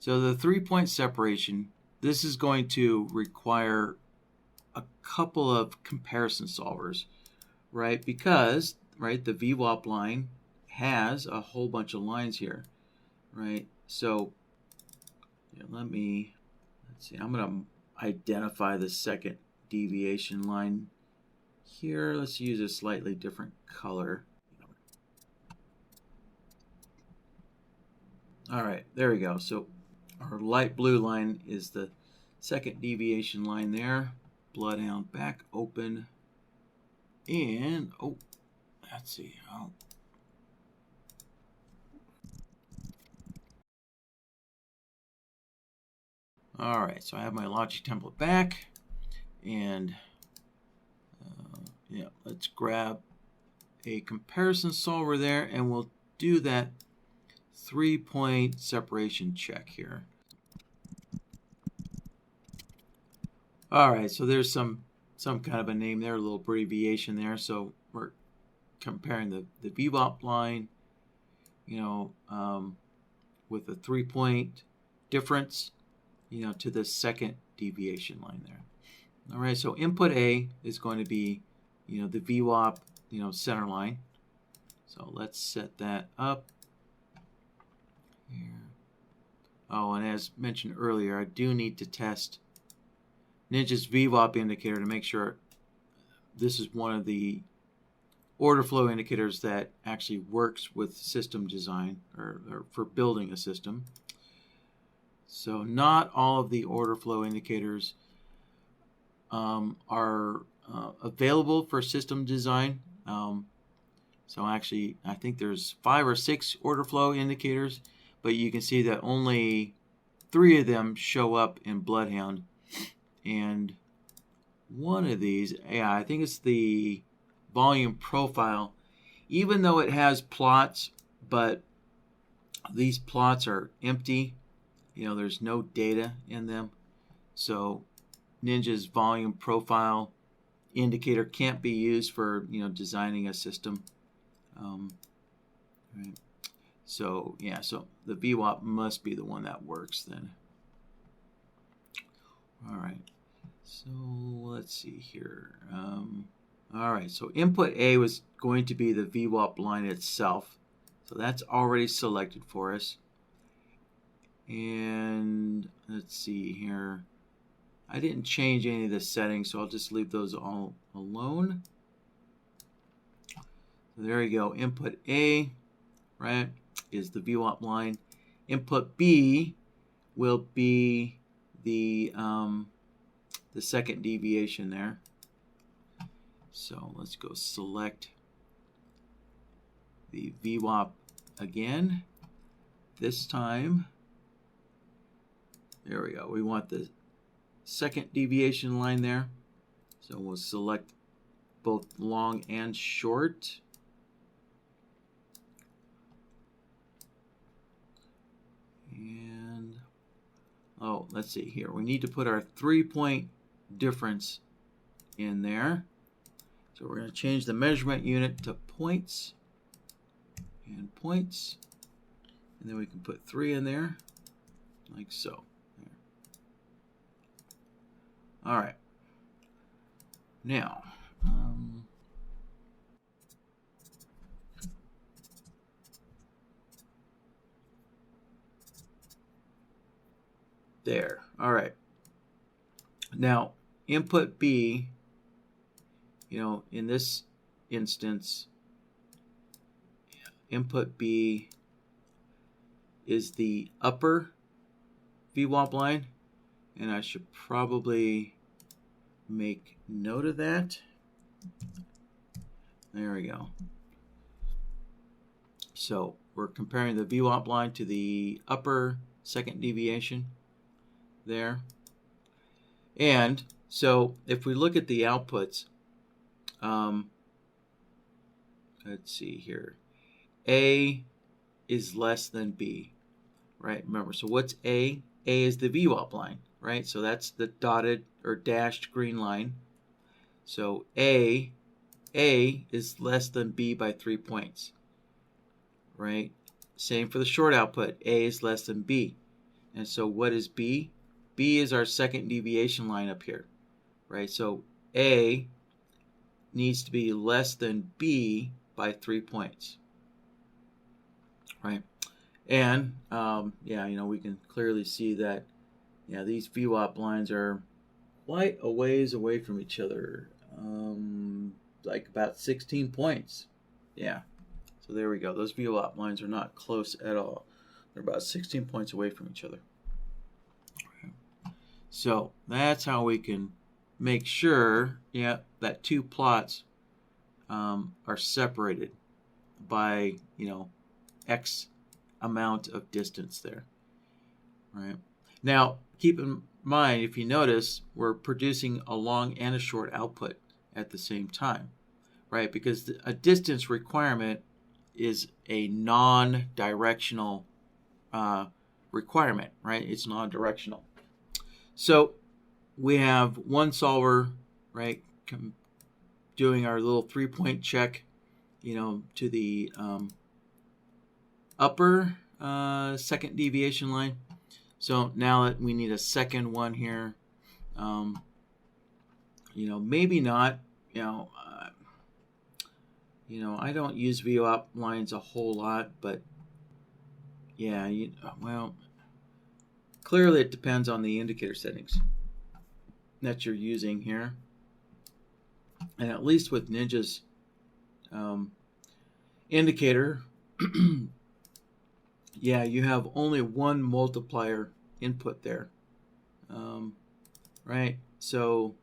So the 3-point separation, this is going to require a couple of comparison solvers, right? Because, right, the VWAP line has a whole bunch of lines here, right? So yeah, let's see, I'm going to identify the second deviation line here. Let's use a slightly different color. All right, there we go. So our light blue line is the second deviation line there. BloodHound back open. And, oh, let's see. Oh. All right, so I have my logic template back. And, yeah, let's grab a comparison solver there, and we'll do that 3-point separation check here. All right, so there's some kind of a name there, a little abbreviation there. So we're comparing the VWAP line, you know, with a 3-point difference, you know, to the second deviation line there. All right, so input A is going to be, you know, the VWAP, you know, center line. So let's set that up here. Oh, and as mentioned earlier, I do need to test Ninja's VWAP indicator to make sure this is one of the order flow indicators that actually works with system design or for building a system. So not all of the order flow indicators are available for system design. So actually, I think there's 5 or 6 order flow indicators, but you can see that only 3 of them show up in BloodHound. And one of these, yeah, I think it's the volume profile, even though it has plots, but these plots are empty. You know, there's no data in them. So Ninja's volume profile indicator can't be used for, you know, designing a system. Right. So yeah, so the VWAP must be the one that works then. All right. So let's see here. All right, so input A was going to be the VWAP line itself. So that's already selected for us. And let's see here. I didn't change any of the settings, so I'll just leave those all alone. So there you go. Input A, right, is the VWAP line. Input B will be the second deviation there. So let's go select the VWAP again. This time, there we go. We want the second deviation line there. So we'll select both long and short. And, oh, let's see here. We need to put our 3-point difference in there. So we're going to change the measurement unit to points and points. And then we can put 3 in there, like so. There. All right. Now, there. All right. Now, input B, you know, in this instance, input B is the upper VWAP line, and I should probably make note of that. There we go. So we're comparing the VWAP line to the upper second deviation there. And so if we look at the outputs, let's see here. A is less than B, right? Remember, so what's A? A is the VWAP line, right? So that's the dotted or dashed green line. So A is less than B by 3 points, right? Same for the short output. A is less than B. And so what is B? B is our second deviation line up here, right? So A needs to be less than B by 3 points, right? And yeah, we can clearly see that, these VWAP lines are quite a ways away from each other, like about 16 points. Yeah, so there we go. Those VWAP lines are not close at all. They're about 16 points away from each other. So that's how we can make sure, that two plots are separated by, X amount of distance there, right? Now, keep in mind, if you notice, we're producing a long and a short output at the same time, right? Because a distance requirement is a non-directional requirement, right? It's non-directional. So we have one solver, right, doing our little 3-point check, to the upper second deviation line. So now that we need a second one here, maybe not, I don't use VWAP lines a whole lot, but yeah, well, clearly it depends on the indicator settings that you're using here. And at least with Ninja's indicator, yeah, you have only one multiplier input there, right? So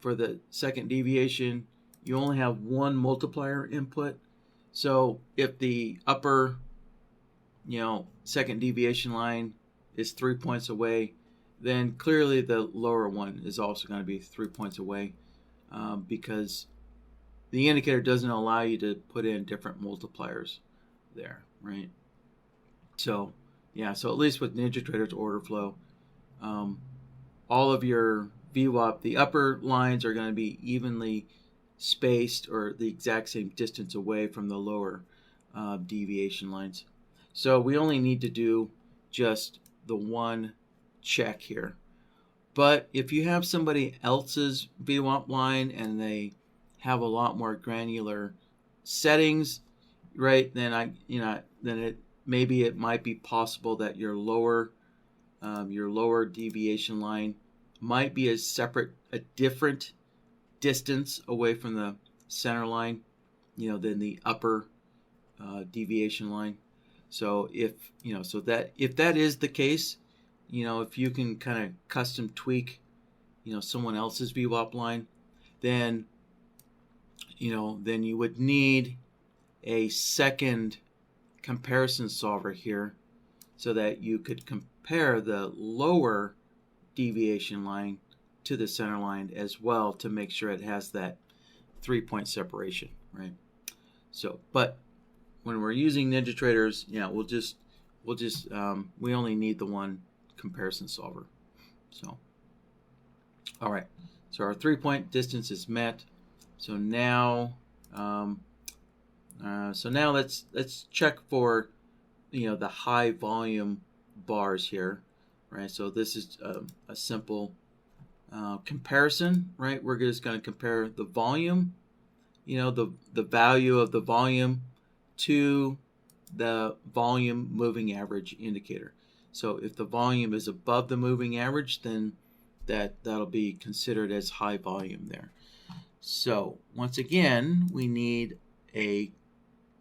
for the second deviation, you only have one multiplier input. So if the upper, second deviation line is 3 points away, then clearly the lower one is also going to be 3 points away, because the indicator doesn't allow you to put in different multipliers there, right? So, yeah, so at least with NinjaTrader's order flow, all of your VWAP, the upper lines are going to be evenly spaced or the exact same distance away from the lower deviation lines. So we only need to do just the one check here. But if you have somebody else's VWAP line and they have a lot more granular settings, right, then maybe it might be possible that your lower deviation line might be a different distance away from the center line, than the upper deviation line. So if that is the case, if you can kind of custom tweak, someone else's VWAP line, then you would need a second comparison solver here so that you could compare the lower deviation line to the center line as well to make sure it has that 3-point separation, right? So, but when we're using NinjaTrader's, we only need the one comparison solver. So, all right. So our 3-point distance is met. So now, let's check for, the high volume bars here, right? So this is a simple comparison, right? We're just going to compare the volume, the value of the volume to the volume moving average indicator. So if the volume is above the moving average, then that'll be considered as high volume there. So once again, we need a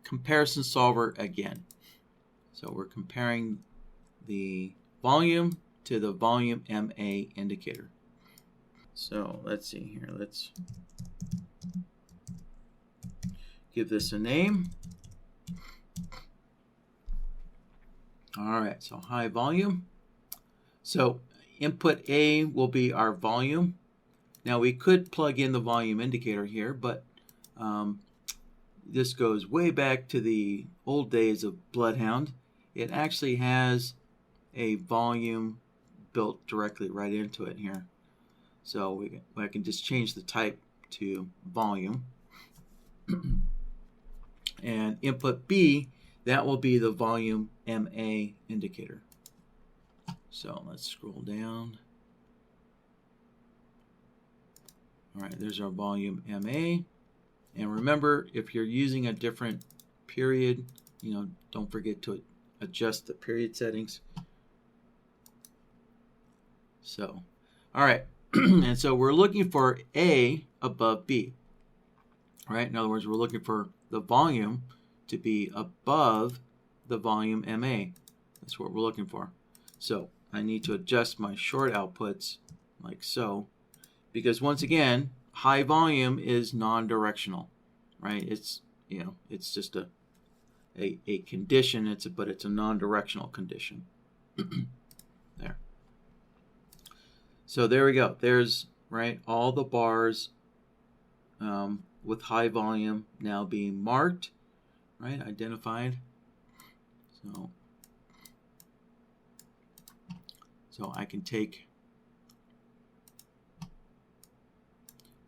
comparison solver again. So we're comparing the volume to the volume MA indicator. So let's see here. Let's give this a name. All right, so high volume. So input A will be our volume. Now we could plug in the volume indicator here, but this goes way back to the old days of BloodHound. It actually has a volume built directly right into it here. So I can just change the type to volume. And input B, that will be the volume MA indicator. So let's scroll down. All right, there's our volume MA. And remember, if you're using a different period, don't forget to adjust the period settings. So, all right. And so we're looking for A above B. All right? In other words, we're looking for the volume to be above the volume MA. That's what we're looking for. So I need to adjust my short outputs like so, because once again, high volume is non-directional, right? It's it's just a condition. But it's a non-directional condition. There. So there we go. There's all the bars with high volume now being marked, identified. So I can take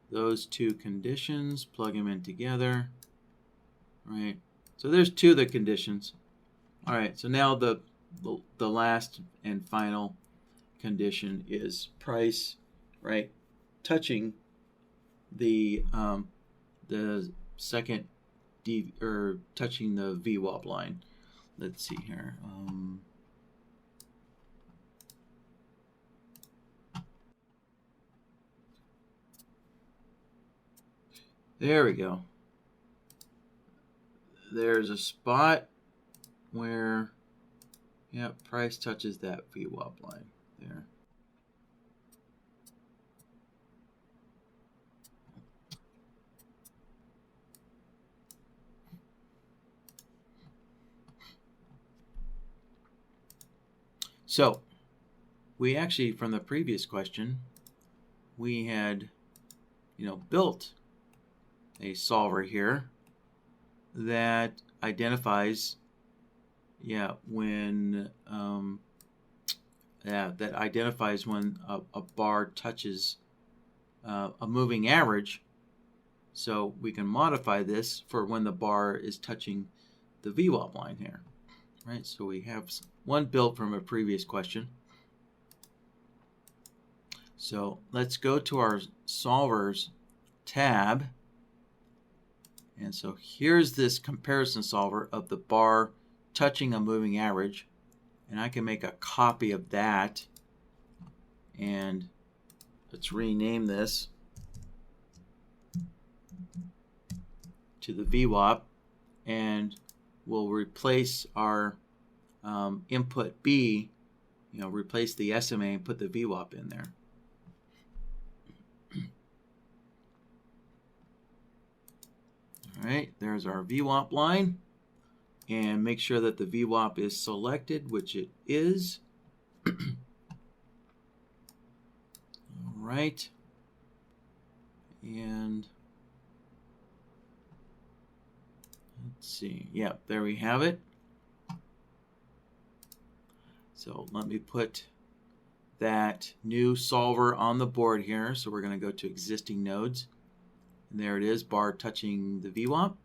those two conditions, plug them in together, right? So there's two of the conditions. All right, so now the last and final condition is price, touching the second touching the VWAP line. Let's see here. There we go. There's a spot where, price touches that VWAP line there. So we actually, from the previous question, we had, built a solver here that identifies, when that identifies when a bar touches a moving average. So we can modify this for when the bar is touching the VWAP line here, right? So we have one built from a previous question. So let's go to our solvers tab. And so here's this comparison solver of the bar touching a moving average. And I can make a copy of that. And let's rename this to the VWAP. And we'll replace our input B, replace the SMA and put the VWAP in there. All right, there's our VWAP line. And make sure that the VWAP is selected, which it is. All right. And let's see. Yeah, there we have it. So let me put that new solver on the board here. So we're going to go to existing nodes. And there it is, bar touching the VWAP.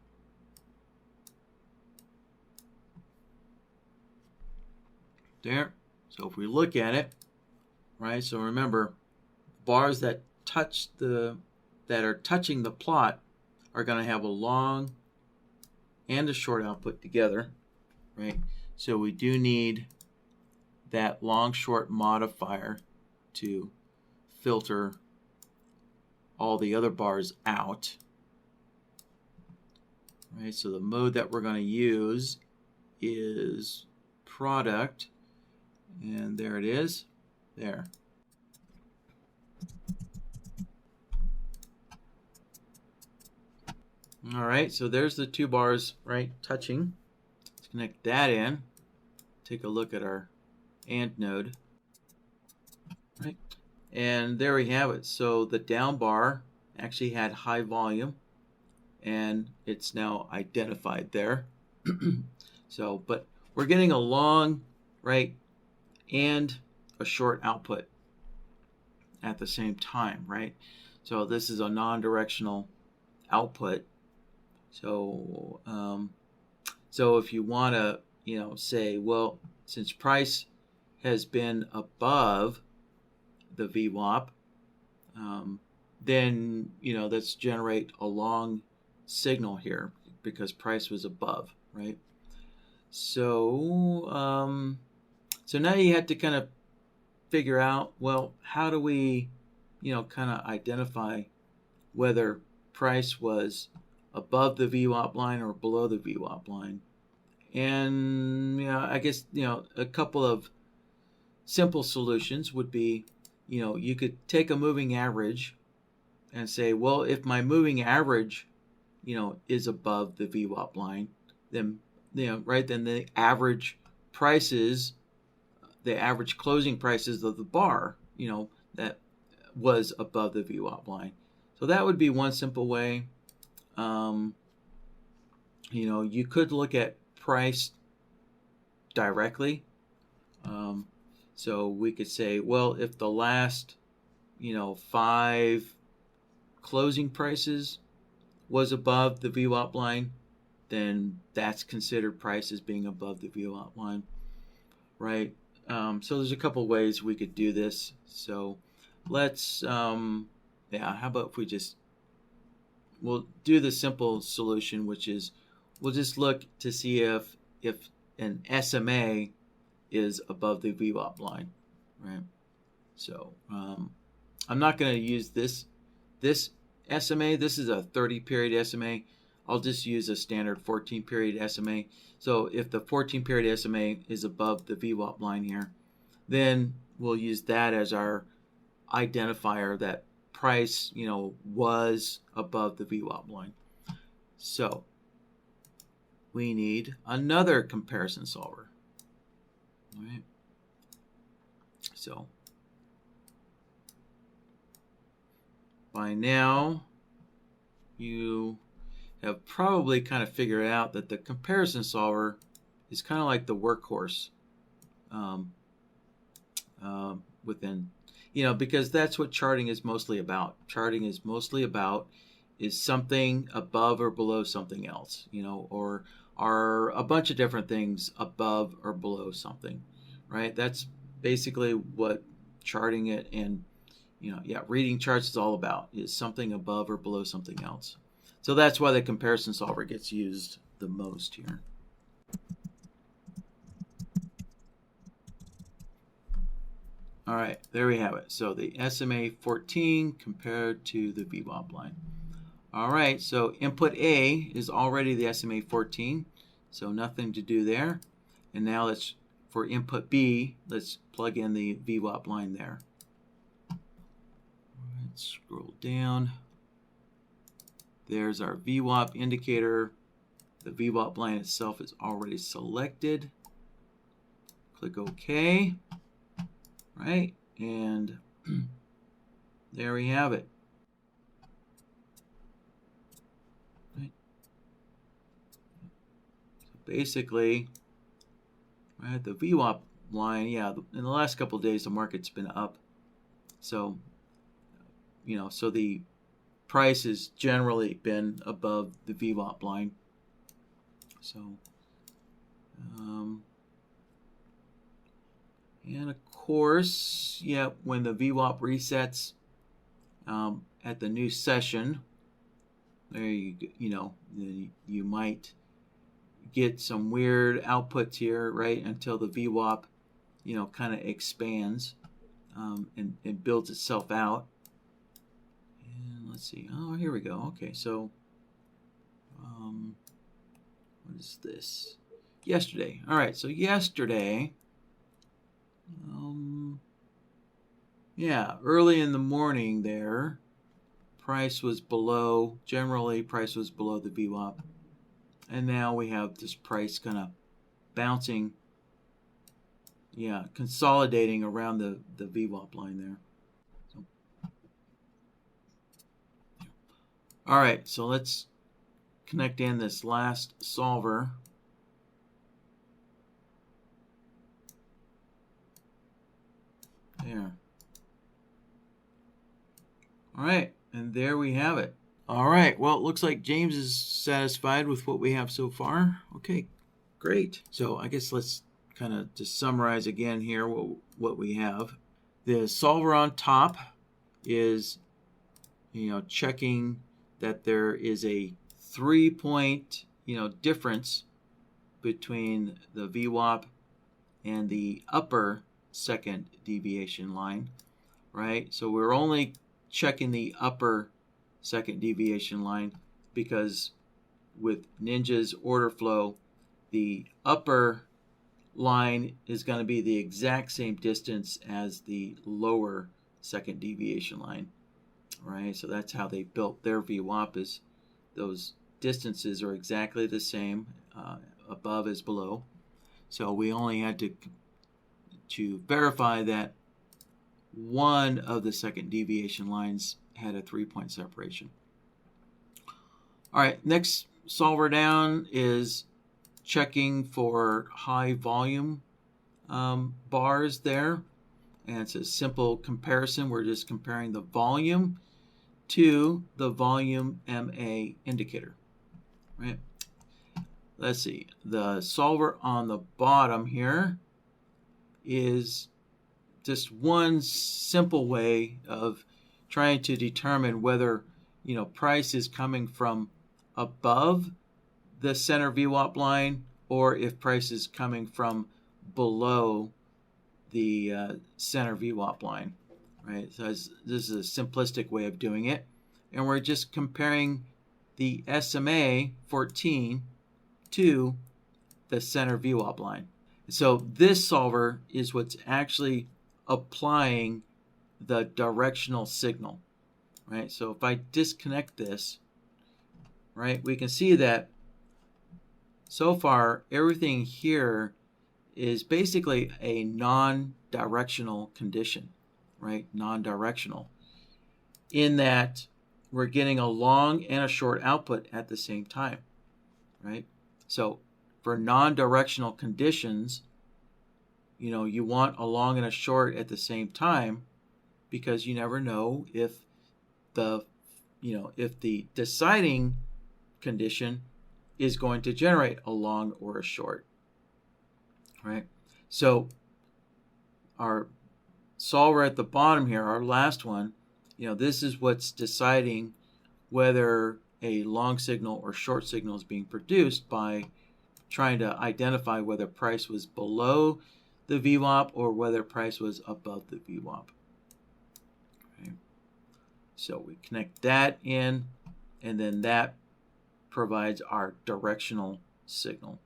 There. So if we look at it, so remember, bars that are touching the plot are going to have a long and a short output together, So we do need that long short modifier to filter all the other bars out. So the mode that we're going to use is product, and there it is. There. All right, so there's the two bars, touching. Let's connect that in. Take a look at our AND node. And there we have it. So the down bar actually had high volume, and it's now identified there. So, but we're getting a long, and a short output at the same time, So this is a non-directional output. So, so if you want to, say, well, since price has been above the VWAP, then, let's generate a long signal here because price was above, right? So, so now you have to kind of figure out, well, how do we, kind of identify whether price was above the VWAP line or below the VWAP line. And, I guess, a couple of simple solutions would be, you could take a moving average and say, well, if my moving average, is above the VWAP line, then, right, then the average prices, the average closing prices of the bar, that was above the VWAP line. So that would be one simple way. You could look at price directly. So we could say, well, if the last, 5 closing prices was above the VWAP line, then that's considered price as being above the VWAP line, right? So there's a couple ways we could do this. So let's, how about if we'll do the simple solution, which is we'll just look to see if an SMA is above the VWAP line, right? So I'm not going to use this SMA. This is a 30-period SMA. I'll just use a standard 14-period SMA. So if the 14-period SMA is above the VWAP line here, then we'll use that as our identifier that price, was above the VWAP line. So we need another comparison solver. All right. So by now, you have probably kind of figured out that the comparison solver is kind of like the workhorse within, because that's what charting is mostly about. Charting is mostly about is something above or below something else, or are a bunch of different things above or below something, right? That's basically what charting it and, reading charts is all about, is something above or below something else. So that's why the comparison solver gets used the most here. All right, there we have it. So the SMA 14 compared to the VWAP line. All right, so input A is already the SMA 14, so nothing to do there. And now for input B, let's plug in the VWAP line there. All right, scroll down. There's our VWAP indicator. The VWAP line itself is already selected. Click OK. Right, and there we have it. Right. So basically, right, the VWAP line, in the last couple of days the market's been up. So, so the price has generally been above the VWAP line. So, and of course, when the VWAP resets at the new session, there you might get some weird outputs here, right? Until the VWAP, kind of expands and builds itself out. And let's see. Oh, here we go. Okay, so what is this? Yesterday. All right, so yesterday. Early in the morning there, generally price was below the VWAP. And now we have this price kind of bouncing, consolidating around the VWAP line there. So, all right, so let's connect in this last solver. There. All right, and there we have it. All right, well, it looks like James is satisfied with what we have so far. Okay, great. So I guess let's kind of to summarize again here what we have. The solver on top is, checking that there is a 3-point, difference between the VWAP and the upper second deviation line, right? So we're only checking the upper second deviation line because with Ninja's order flow, the upper line is going to be the exact same distance as the lower second deviation line, right? So that's how they built their VWAP, is those distances are exactly the same, above as below. So we only had to verify that one of the second deviation lines had a 3-point separation. All right, next solver down is checking for high volume bars there. And it's a simple comparison. We're just comparing the volume to the volume MA indicator, right? Let's see. The solver on the bottom here is just one simple way of trying to determine whether, price is coming from above the center VWAP line or if price is coming from below the center VWAP line, right? So this is a simplistic way of doing it. And we're just comparing the SMA 14 to the center VWAP line. So this solver is what's actually applying the directional signal, right? So if I disconnect this, right, we can see that so far everything here is basically a non-directional condition, right? Non-directional, in that we're getting a long and a short output at the same time, right? So for non-directional conditions, you want a long and a short at the same time, because you never know if the deciding condition is going to generate a long or a short, right? So our solver at the bottom here, our last one, this is what's deciding whether a long signal or short signal is being produced by trying to identify whether price was below the VWAP or whether price was above the VWAP. Okay. So we connect that in, and then that provides our directional signal.